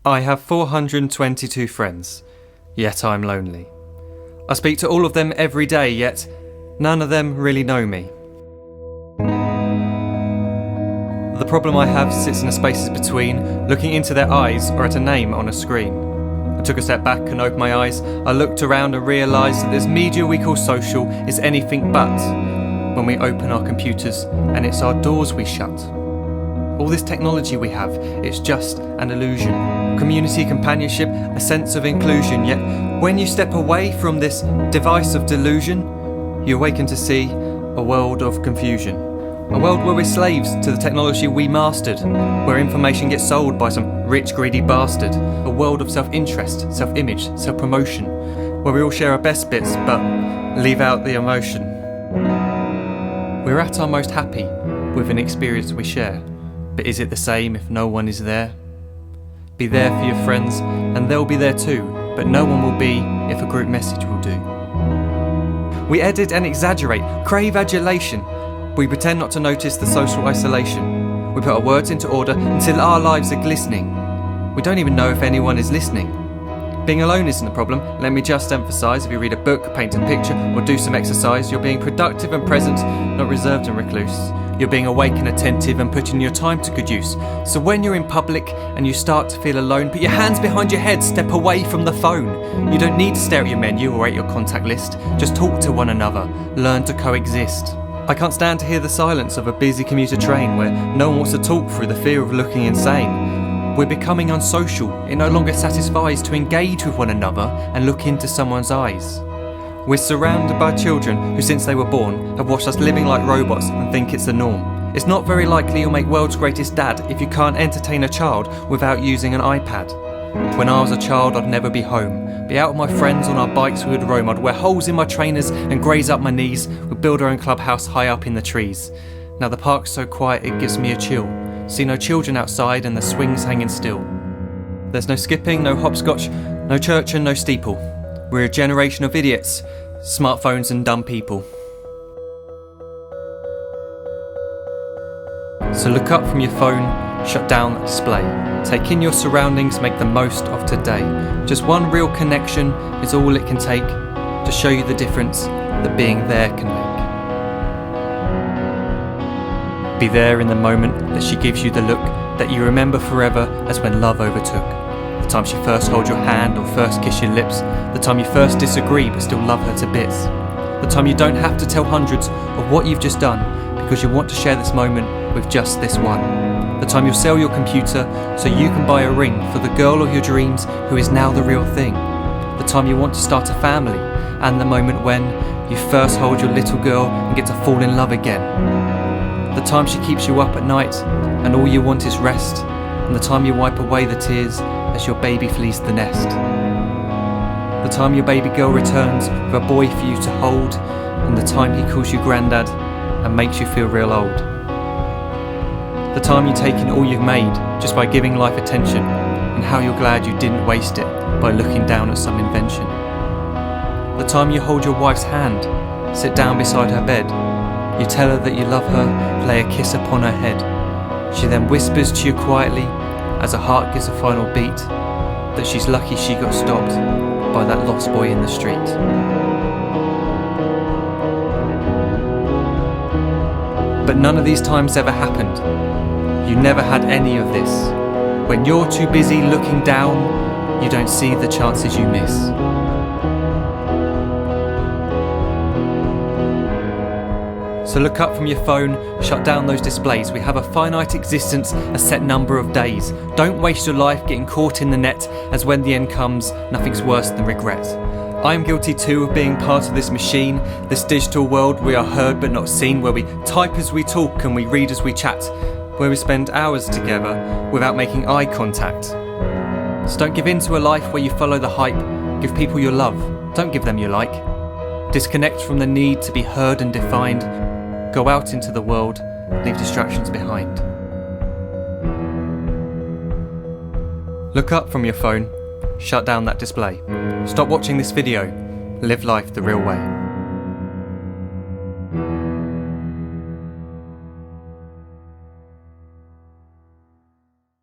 I have 422 friends, yet I'm lonely. I speak to all of them every day, yet none of them really know me. The problem I have sits in the spaces between, looking into their eyes or at a name on a screen. I took a step back and opened my eyes. I looked around and realised that this media we call social is anything but when we open our computers and it's our doors we shut. All this technology we have, it's just an illusion. Community, companionship, a sense of inclusion. Yet when you step away from this device of delusion, you awaken to see a world of confusion. A world where we're slaves to the technology we mastered, where information gets sold by some rich, greedy bastard. A world of self-interest, self-image, self-promotion, where we all share our best bits but leave out the emotion. We're at our most happy with an experience we share. But is it the same if no one is there? Be there for your friends and they'll be there too, but no one will be if a group message will do. We edit and exaggerate, crave adulation. We pretend not to notice the social isolation. We put our words into order until our lives are glistening. We don't even know if anyone is listening. Being alone isn't the problem, let me just emphasise. If you read a book, paint a picture or do some exercise, you're being productive and present, not reserved and recluse. You're being awake and attentive and putting your time to good use. So when you're in public and you start to feel alone, put your hands behind your head, step away from the phone. You don't need to stare at your menu or at your contact list. Just talk to one another, learn to coexist. I can't stand to hear the silence of a busy commuter train where no one wants to talk through the fear of looking insane. We're becoming unsocial. It no longer satisfies to engage with one another and look into someone's eyes. We're surrounded by children who since they were born have watched us living like robots and think it's the norm. It's not very likely you'll make world's greatest dad if you can't entertain a child without using an iPad. When I was a child I'd never be home. Be out with my friends on our bikes we would roam. I'd wear holes in my trainers and graze up my knees. We'd build our own clubhouse high up in the trees. Now the park's so quiet it gives me a chill. See no children outside and the swings hanging still. There's no skipping, no hopscotch, no church and no steeple. We're a generation of idiots, smartphones and dumb people. So look up from your phone, shut down the display. Take in your surroundings, make the most of today. Just one real connection is all it can take to show you the difference that being there can make. Be there in the moment that she gives you the look that you remember forever as when love overtook. The time she first holds your hand or first kiss your lips. The time you first disagree but still love her to bits. The time you don't have to tell hundreds of what you've just done because you want to share this moment with just this one. The time you'll sell your computer so you can buy a ring for the girl of your dreams who is now the real thing. The time you want to start a family and the moment when you first hold your little girl and get to fall in love again. The time she keeps you up at night and all you want is rest. And the time you wipe away the tears as your baby flees the nest. The time your baby girl returns with a boy for you to hold, and the time he calls you granddad and makes you feel real old. The time you take in all you've made just by giving life attention, and how you're glad you didn't waste it by looking down at some invention. The time you hold your wife's hand, sit down beside her bed, you tell her that you love her, lay a kiss upon her head. She then whispers to you quietly as her heart gives a final beat that she's lucky she got stopped by that lost boy in the street. But none of these times ever happened. You never had any of this. When you're too busy looking down, you don't see the chances you miss. So look up from your phone, shut down those displays. We have a finite existence, a set number of days. Don't waste your life getting caught in the net, as when the end comes, nothing's worse than regret. I am guilty too of being part of this machine, this digital world we are heard but not seen, where we type as we talk and we read as we chat, where we spend hours together without making eye contact. So don't give in to a life where you follow the hype. Give people your love, don't give them your like. Disconnect from the need to be heard and defined. Go out into the world, leave distractions behind. Look up from your phone, shut down that display. Stop watching this video, live life the real way.